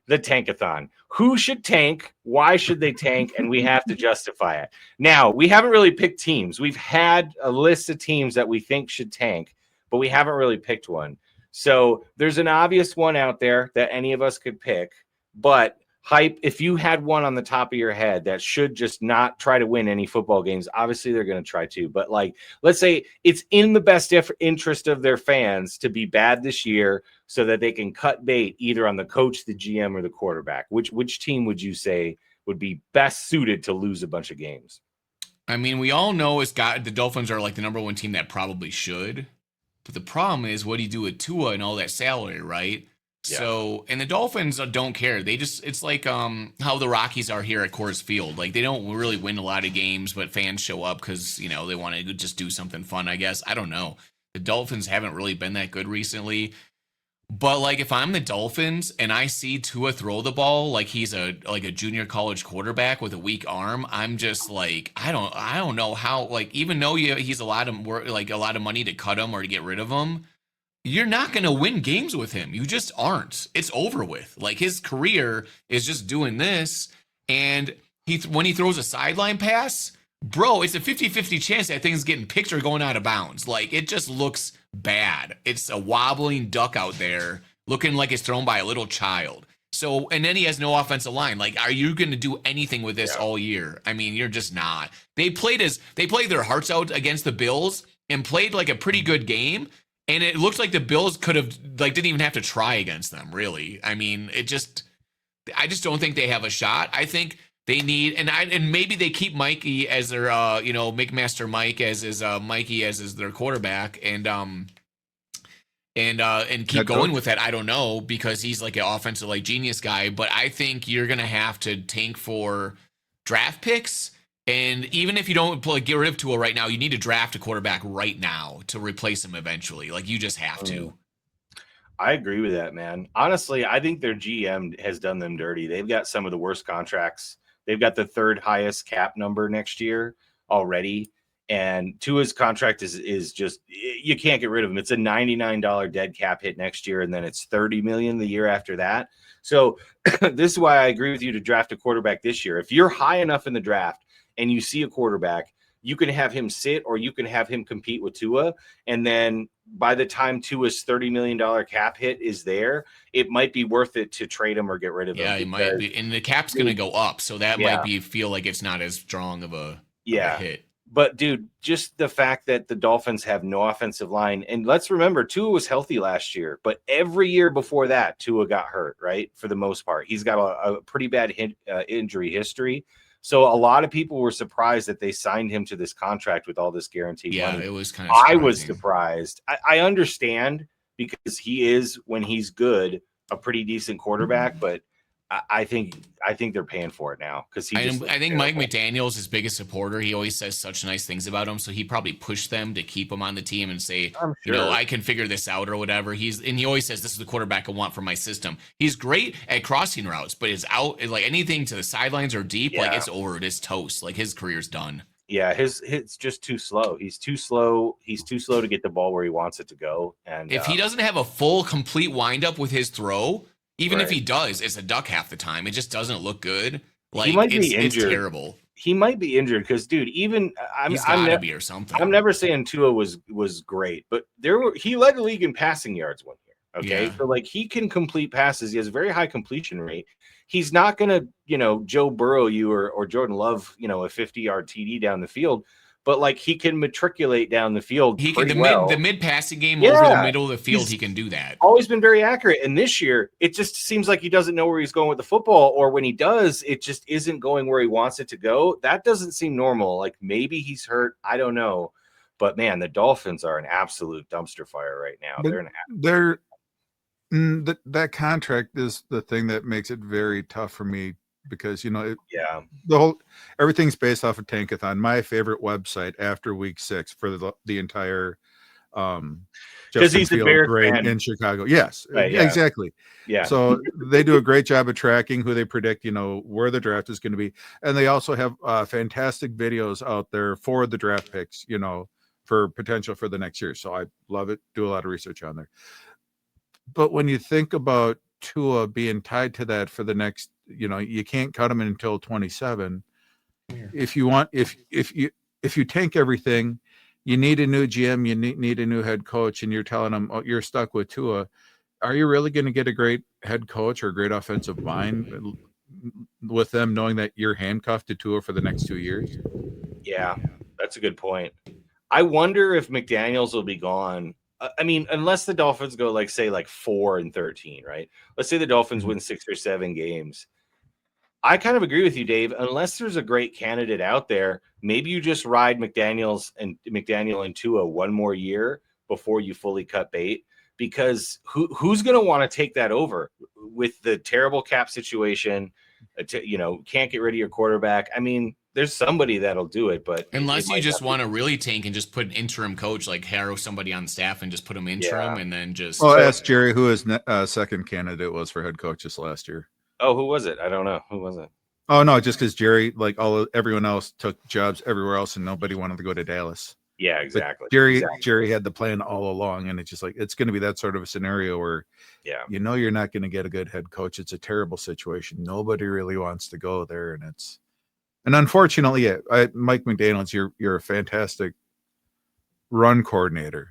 the Tankathon. Who should tank? Why should they tank? And we have to justify it. Now, we haven't really picked teams. We've had a list of teams that we think should tank, but we haven't really picked one. So there's an obvious one out there that any of us could pick. But Hype, if you had one on the top of your head that should just not try to win any football games, obviously they're going to try to. But like, let's say it's in the best interest of their fans to be bad this year so that they can cut bait either on the coach, the GM, or the quarterback. Which team would you say would be best suited to lose a bunch of games? I mean, we all know the Dolphins are like the number one team that probably should. But the problem is, what do you do with Tua and all that salary, right? Yeah. So, and the Dolphins don't care. It's like how the Rockies are here at Coors Field. Like, they don't really win a lot of games, but fans show up because, they want to just do something fun, I guess. I don't know. The Dolphins haven't really been that good recently. But, like, if I'm the Dolphins and I see Tua throw the ball like he's a junior college quarterback with a weak arm, I'm just like, I don't know how, like, even though he's a lot of money to cut him or to get rid of him, you're not going to win games with him. You just aren't. It's over with. Like, his career is just doing this. And when he throws a sideline pass, bro, it's a 50-50 chance that thing's getting picked or going out of bounds. Like, it just looks bad. It's a wobbling duck out there looking like it's thrown by a little child. So, and then he has no offensive line. Like, are you going to do anything with this all year? I mean, you're just not. They played their hearts out against the Bills and played like a pretty good game. And it looks like the Bills could have, like, didn't even have to try against them, really. I mean, I just don't think they have a shot. I think they need, and maybe they keep Mikey as their, McMaster Mike as Mikey as their quarterback, and keep going with that. I don't know, because he's like an offensive genius guy. But I think you're gonna have to tank for draft picks. And even if you don't get rid of Tua right now, you need to draft a quarterback right now to replace him eventually. Like, you just have to. I agree with that, man. Honestly, I think their GM has done them dirty. They've got some of the worst contracts. They've got the third highest cap number next year already. And Tua's contract is just, you can't get rid of him. It's a $99 dead cap hit next year, and then it's $30 million the year after that. So this is why I agree with you to draft a quarterback this year. If you're high enough in the draft and you see a quarterback, you can have him sit or you can have him compete with Tua. And then by the time Tua's $30 million cap hit is there, it might be worth it to trade him or get rid of him. Yeah, it might be. And the cap's going to go up. So that might feel like it's not as strong of a hit. But, dude, just the fact that the Dolphins have no offensive line. And let's remember, Tua was healthy last year. But every year before that, Tua got hurt, right, for the most part. He's got a pretty bad injury history. So a lot of people were surprised that they signed him to this contract with all this guaranteed money. Yeah, it was kind of surprising. I was surprised. I understand, because he is, when he's good, a pretty decent quarterback, but I think they're paying for it now, because I think Mike McDaniel's his biggest supporter. He always says such nice things about him, so he probably pushed them to keep him on the team and say, I can figure this out or whatever. He always says, this is the quarterback I want for my system. He's great at crossing routes, but it's out, like, anything to the sidelines or deep, like, it's over. It's toast. Like, his career's done. Yeah, it's just too slow. He's too slow. He's too slow to get the ball where he wants it to go. And if he doesn't have a full, complete windup with his throw, even if he does, it's a duck half the time. It just doesn't look good. Like, he might be injured. It's terrible. He might be injured because, dude, even he's gotta be or something. I'm never saying Tua was great, but he led the league in passing yards one year. Okay, so like, he can complete passes. He has a very high completion rate. He's not gonna, Joe Burrow you or Jordan Love, a 50-yard TD down the field. But, like, he can matriculate down the field. He can the mid passing game over the middle of the field. He can do that. Always been very accurate. And this year, it just seems like he doesn't know where he's going with the football, or when he does, it just isn't going where he wants it to go. That doesn't seem normal. Like, maybe he's hurt. I don't know. But man, the Dolphins are an absolute dumpster fire right now. That contract is the thing that makes it very tough for me. Because everything's based off of Tankathon, my favorite website after week 6 for the entire because he's a Bears fan in Chicago. Yes, right, exactly. Yeah, so they do a great job of tracking who they predict, where the draft is going to be, and they also have fantastic videos out there for the draft picks, for potential for the next year. So I love it. Do a lot of research on there. But when you think about Tua being tied to that for the next, you can't cut him until 27. If you tank everything, you need a new GM, you need a new head coach, and you're telling them, oh, you're stuck with Tua. Are you really going to get a great head coach or a great offensive mind with them knowing that you're handcuffed to Tua for the next 2 years? Yeah, that's a good point. I wonder if McDaniels will be gone. I mean, unless the Dolphins go like 4-13, right? Let's say the Dolphins win 6 or 7 games. I kind of agree with you, Dave. Unless there's a great candidate out there, maybe you just ride McDaniel and Tua one more year before you fully cut bait. Because who's going to want to take that over with the terrible cap situation? Can't get rid of your quarterback. I mean, there's somebody that'll do it, but unless you just want to really tank and just put an interim coach, like harrow somebody on staff and just put them interim, and then just. Well, ask Jerry who his second candidate was for head coaches last year. Oh, who was it? I don't know. Who was it? Oh no, just because Jerry, like everyone else, took jobs everywhere else, and nobody wanted to go to Dallas. Yeah, exactly. But Jerry had the plan all along, and it's just like it's going to be that sort of a scenario where, you're not going to get a good head coach. It's a terrible situation. Nobody really wants to go there, and unfortunately, Mike McDaniels, you're a fantastic run coordinator.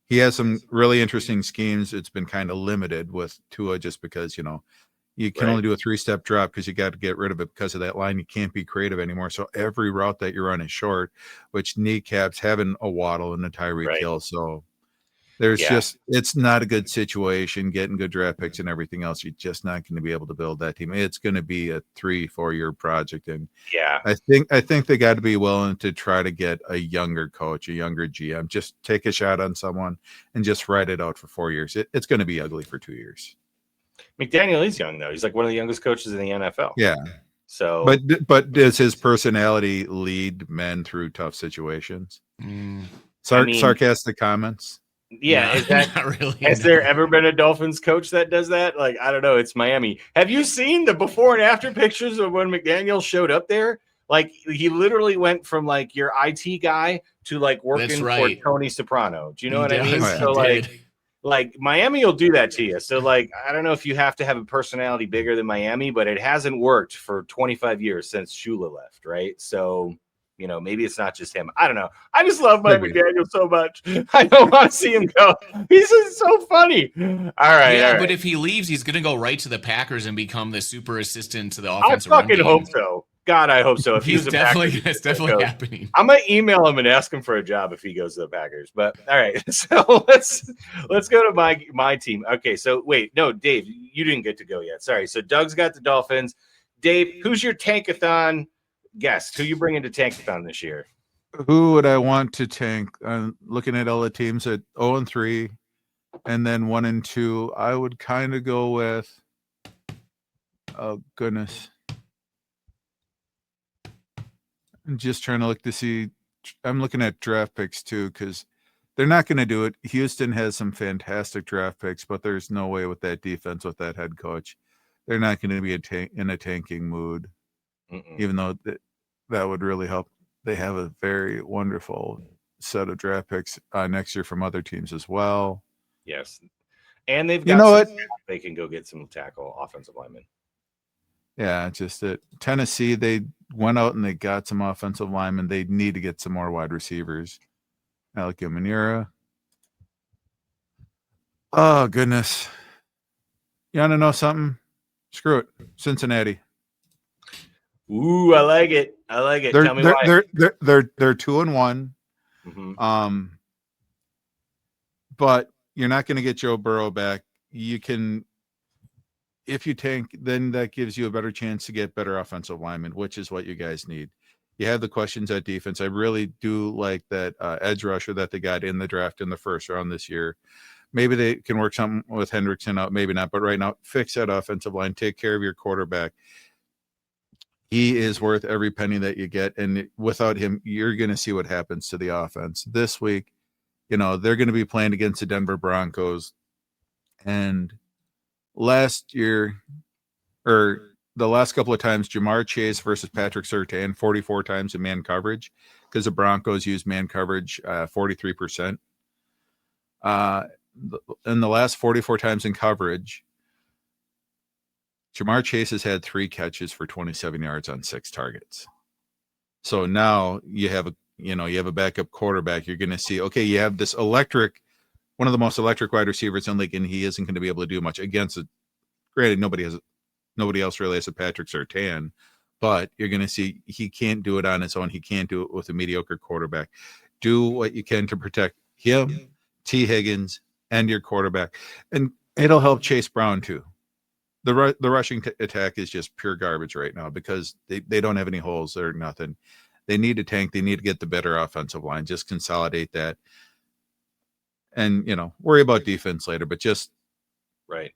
He has some really interesting schemes. It's been kind of limited with Tua just because you can only do a 3-step drop because you got to get rid of it because of that line. You can't be creative anymore. So every route that you run is short, which kneecaps having a Waddle and a Tyreek Hill. So there's it's not a good situation. Getting good draft picks and everything else, you're just not going to be able to build that team. It's going to be a 3-4 year project. And I think they got to be willing to try to get a younger coach, a younger GM, just take a shot on someone and just ride it out for 4 years. It's going to be ugly for 2 years. McDaniel is young though. He's like one of the youngest coaches in the NFL. Yeah. So, but does his personality lead men through tough situations? Sarcastic comments. Yeah, No, is that not really? Has there ever been a Dolphins coach that does that? Like, I don't know. It's Miami. Have you seen the before and after pictures of when McDaniel showed up there? Like, he literally went from like your IT guy to like working for Tony Soprano. Do you know what I mean? So like Miami will do that to you. So like, I don't know if you have to have a personality bigger than Miami, but it hasn't worked for 25 years since Shula left, right? So, maybe it's not just him. I don't know. I just love Mike McDaniel so much. I don't want to see him go. He's just so funny. All right. Yeah, all right. But if he leaves, he's going to go right to the Packers and become the super assistant to the offensive I fucking hope so. God, I hope so. If it's definitely happening. I'm gonna email him and ask him for a job if he goes to the Packers. But all right, so let's go to my team. Okay, so wait, no, Dave, you didn't get to go yet. Sorry. So Doug's got the Dolphins. Dave, who's your Tankathon guest? Who you bringing to Tankathon this year? Who would I want to tank? I'm looking at all the teams at 0-3, and then 1-2. I would kind of go with. Oh goodness. I'm just trying to look to see. I'm looking at draft picks too, because they're not going to do it. Houston has some fantastic draft picks, but there's no way with that defense, with that head coach, they're not going to be in a tanking mood. Even though that would really help. They have a very wonderful set of draft picks next year from other teams as well. Yes, and they've got they can go get some tackle offensive linemen. Yeah, just that Tennessee, they went out and they got some offensive linemen. They need to get some more wide receivers. Alec Manura. Oh, goodness. You want to know something? Screw it. Cincinnati. Ooh, I like it. Tell me why. They're 2-1. Mm-hmm. But you're not going to get Joe Burrow back. You can. If you tank, then that gives you a better chance to get better offensive linemen, which is what you guys need. You have the questions at defense. I really do like that edge rusher that they got in the draft in the first round this year. Maybe they can work something with Hendrickson out, maybe not. But right now, fix that offensive line. Take care of your quarterback. He is worth every penny that you get. And without him, you're going to see what happens to the offense. This week, they're going to be playing against the Denver Broncos. And last year, or the last couple of times, Jamar Chase versus Patrick Surtain, 44 times in man coverage, because the Broncos use man coverage 43%. In the last 44 times in coverage, Jamar Chase has had 3 catches for 27 yards on 6 targets. So now you have a backup quarterback. You're going to see, okay, you have this one of the most electric wide receivers in the league, and he isn't going to be able to do much against it. Granted, nobody else really has a Patrick Surtain, but you're going to see he can't do it on his own. He can't do it with a mediocre quarterback. Do what you can to protect him, T. Higgins, and your quarterback. And it'll help Chase Brown too. The rushing attack is just pure garbage right now because they don't have any holes or nothing. They need to tank. They need to get the better offensive line. Just consolidate that. And, worry about defense later, but just. Right.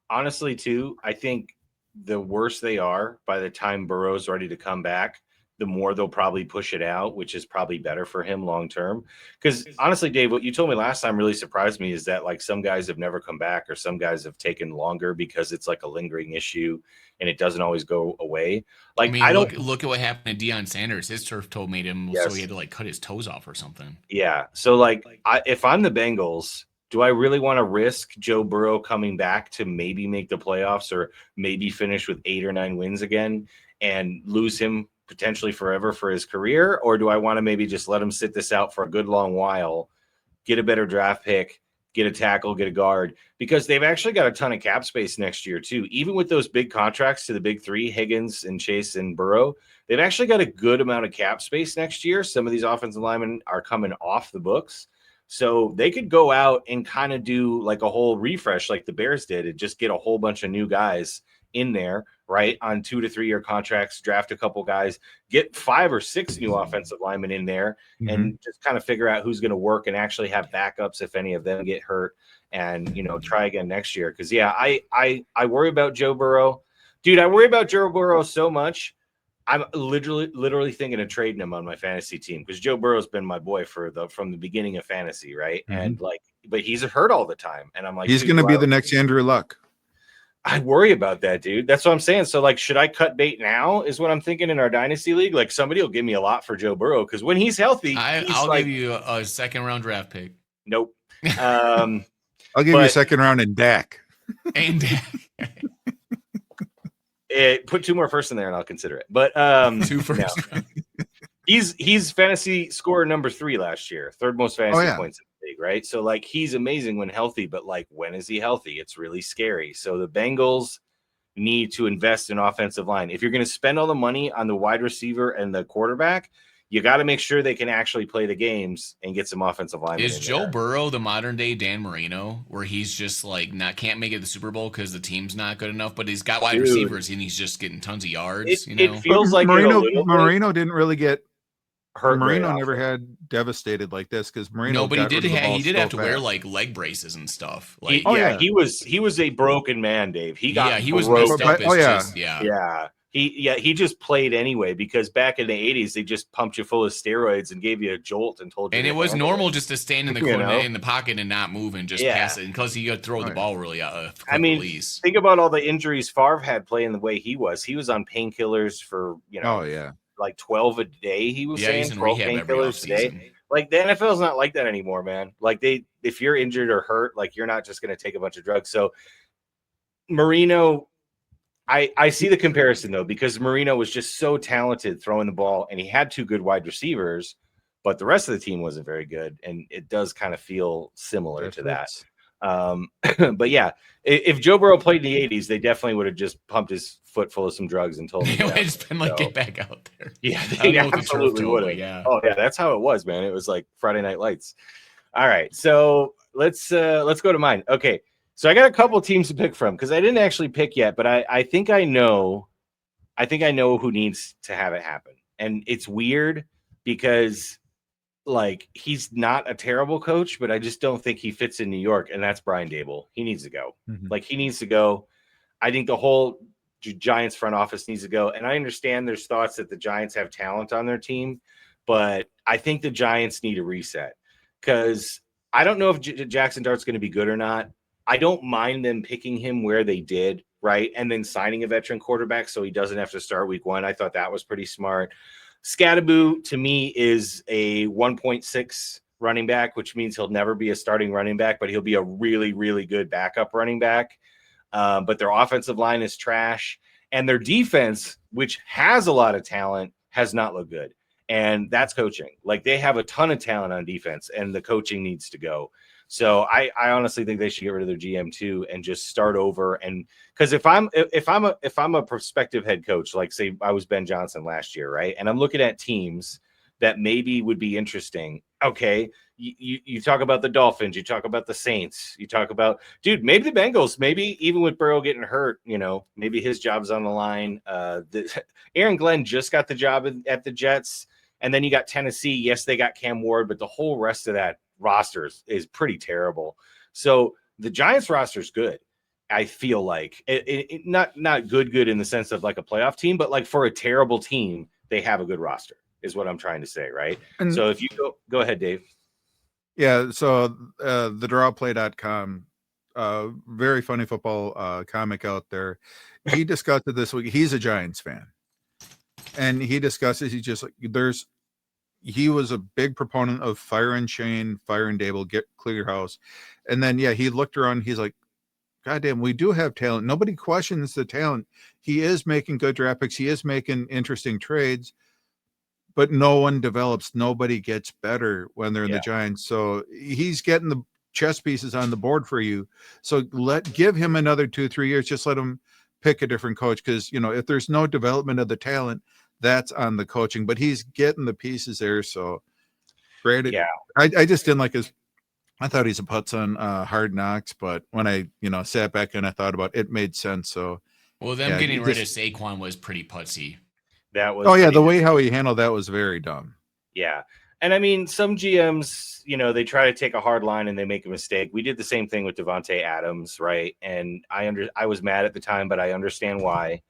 Honestly, too, I think the worse they are by the time Burrow's ready to come back, the more they'll probably push it out, which is probably better for him long term. Because honestly, Dave, what you told me last time really surprised me is that like some guys have never come back or some guys have taken longer because it's like a lingering issue and it doesn't always go away. Like, I mean, look at what happened to Deion Sanders. His turf toe made him so he had to like cut his toes off or something. Yeah. So like, if I'm the Bengals, do I really want to risk Joe Burrow coming back to maybe make the playoffs or maybe finish with 8 or 9 wins again and lose him potentially forever for his career? Or do I want to maybe just let him sit this out for a good long while, get a better draft pick, get a tackle, get a guard? Because they've actually got a ton of cap space next year too. Even with those big contracts to the big 3, Higgins and Chase and Burrow, they've actually got a good amount of cap space next year. Some of these offensive linemen are coming off the books. So they could go out and kind of do like a whole refresh like the Bears did and just get a whole bunch of new guys in there, right, on 2 to 3 year contracts, draft a couple guys, get 5 or 6 new offensive linemen in there, and just kind of figure out who's going to work and actually have backups if any of them get hurt, and try again next year. Because I worry about Joe Burrow, dude. I worry about Joe Burrow so much. I'm literally thinking of trading him on my fantasy team because Joe Burrow's been my boy from the beginning of fantasy, right? And but he's hurt all the time, and I'm like, he's going to be the next Andrew Luck. I worry about that, dude. That's what I'm saying. So, like, should I cut bait now? Is what I'm thinking in our dynasty league. Like, somebody will give me a lot for Joe Burrow because when he's healthy, I'll give you a second-round draft pick. Nope. I'll give you a second round in Dak. And Dak. Put 2 more first in there, and I'll consider it. But 2 first. No. He's fantasy scorer number 3 last year, 3rd most fantasy points in the league, right? So like he's amazing when healthy, but like when is he healthy? It's really scary. So the Bengals need to invest in offensive line. If you're going to spend all the money on the wide receiver and the quarterback, you got to make sure they can actually play the games and get some offensive line. Is Joe Burrow the modern day Dan Marino, where he's just like can't make it to the Super Bowl because the team's not good enough, but he's got wide receivers and he's just getting tons of yards? It feels like Marino didn't really get hurt. Marino never had devastated like this because Marino. No, but he did have to wear like leg braces and stuff. Like, he was a broken man, Dave. He was messed up. He just played anyway because back in the 80s they just pumped you full of steroids and gave you a jolt and told you. And it was normal just to stand in the corner in the pocket and not move and just pass it because he could throw the ball really. Think about all the injuries Favre had playing the way he was. He was on painkillers for like 12 a day. He was saying 12 painkillers a day. Like the NFL is not like that anymore, man. Like if you're injured or hurt, like you're not just going to take a bunch of drugs. So Marino. I see the comparison, though, because Marino was just so talented throwing the ball, and he had 2 good wide receivers, but the rest of the team wasn't very good, and it does kind of feel similar to that. But, yeah, if Joe Burrow played in the 80s, they definitely would have just pumped his foot full of some drugs and told him. It would have been like, get back out there. Yeah, they absolutely would have. Yeah. Oh, yeah, that's how it was, man. It was like Friday Night Lights. All right, so let's go to mine. Okay. So I got a couple teams to pick from because I didn't actually pick yet, but I think I know who needs to have it happen. And it's weird because like he's not a terrible coach, but I just don't think he fits in New York, and that's Brian Daboll. He needs to go. Like he needs to go. I think the whole Giants front office needs to go. And I understand there's thoughts that the Giants have talent on their team, but I think the Giants need a reset because I don't know if Jackson Dart's going to be good or not. I don't mind them picking him where they did, right? And then signing a veteran quarterback so he doesn't have to start week 1. I thought that was pretty smart. Scattaboo, to me, is a 1.6 running back, which means he'll never be a starting running back, but he'll be a really, really good backup running back. but their offensive line is trash, and their defense, which has a lot of talent, has not looked good. And that's coaching. Like, they have a ton of talent on defense, and the coaching needs to go. So I honestly think they should get rid of their GM too and just start over. And because if I'm a prospective head coach, like say I was Ben Johnson last year, right, and I'm looking at teams that maybe would be interesting. Okay, you talk about the Dolphins, you talk about the Saints, you talk about, dude, maybe the Bengals, maybe even with Burrow getting hurt, maybe his job's on the line. Aaron Glenn just got the job at the Jets, and then you got Tennessee. Yes, they got Cam Ward, but the whole rest of that roster is pretty terrible. So the Giants roster is good. I feel like it not good in the sense of like a playoff team, but like for a terrible team, they have a good roster, is what I'm trying to say, right? And so if you go ahead, Dave. Yeah, so thedrawplay.com, very funny football comic out there. He discussed it this week. He's a Giants fan. And he discusses, he was a big proponent of firing Shane, firing Dable, get clear house. And then, he looked around. He's like, God damn, we do have talent. Nobody questions the talent. He is making good draft picks. He is making interesting trades, but no one develops. Nobody gets better when they're in the Giants. So he's getting the chess pieces on the board for you. So give him another 2-3 years. Just let him pick a different coach. Cause if there's no development of the talent, that's on the coaching, but he's getting the pieces there. So granted, I just didn't like I thought he's a putz on Hard Knocks, but when I, sat back and I thought about it, it made sense. So, getting rid of Saquon was pretty putsy. That was, the way how he handled that was very dumb. Yeah. And I mean, some GMs, they try to take a hard line and they make a mistake. We did the same thing with Devontae Adams, right? And I was mad at the time, but I understand why,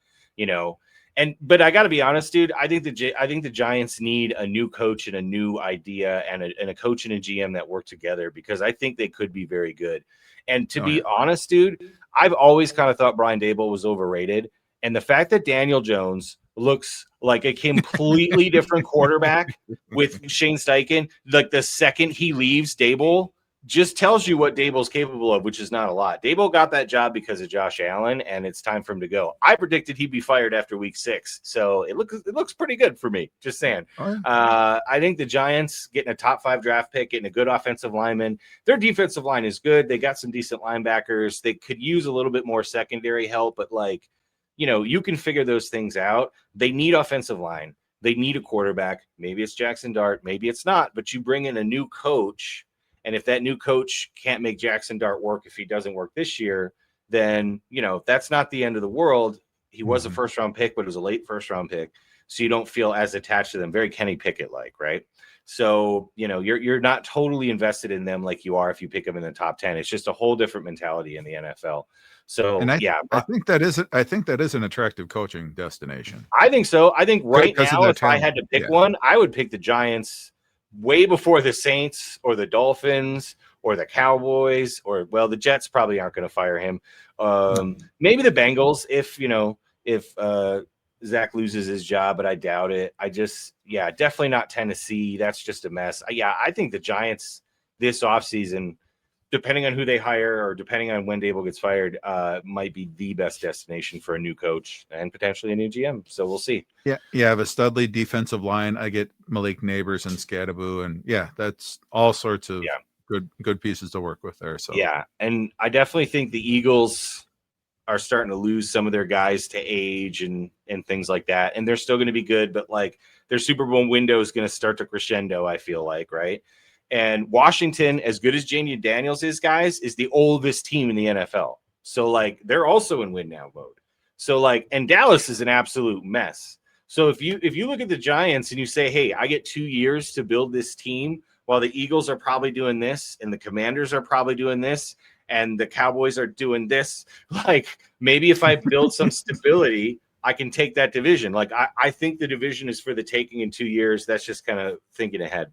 but I got to be honest, dude. I think the Giants need a new coach and a new idea and a coach and a GM that work together, because I think they could be very good. And to be honest, dude, I've always kind of thought Brian Daboll was overrated. And the fact that Daniel Jones looks like a completely different quarterback with Shane Steichen, like the second he leaves Daboll, just tells you what Daboll's capable of, which is not a lot. Daboll got that job because of Josh Allen, and it's time for him to go. I predicted he'd be fired after week 6, so it looks pretty good for me. Just saying. I think the Giants getting a top 5 draft pick, getting a good offensive lineman. Their defensive line is good. They got some decent linebackers. They could use a little bit more secondary help, but you can figure those things out. They need offensive line. They need a quarterback. Maybe it's Jackson Dart. Maybe it's not. But you bring in a new coach, and if that new coach can't make Jackson Dart work, if he doesn't work this year, then, that's not the end of the world. He was a first-round pick, but it was a late first-round pick, so you don't feel as attached to them. Very Kenny Pickett-like, right? So, you're not totally invested in them like you are if you pick them in the top 10. It's just a whole different mentality in the NFL. So, I think that is an attractive coaching destination. I think so. I think right now, if I had to pick one, I would pick the Giants way before the Saints or the Dolphins or the Cowboys, or, well, the Jets probably aren't going to fire him. Maybe the Bengals if Zach loses his job, but I doubt it. Definitely not Tennessee. That's just a mess. I think the Giants this offseason, depending on who they hire or depending on when Daboll gets fired, might be the best destination for a new coach and potentially a new GM. So we'll see. Yeah. You have a Studley defensive line. I get Malik Neighbors and Scadaboo, and that's all sorts of good pieces to work with there. So and I definitely think the Eagles are starting to lose some of their guys to age and things like that. And they're still going to be good, but like their Super Bowl window is going to start to crescendo, I feel like, right? And Washington, as good as Janie Daniels is, guys, is the oldest team in the NFL. So like they're also in win now mode. So like, and Dallas is an absolute mess. So if you look at the Giants and you say, hey, I get 2 years to build this team, while the Eagles are probably doing this and the Commanders are probably doing this and the Cowboys are doing this, like maybe if I build some stability, I can take that division. Like I think the division is for the taking in 2 years. That's just kind of thinking ahead.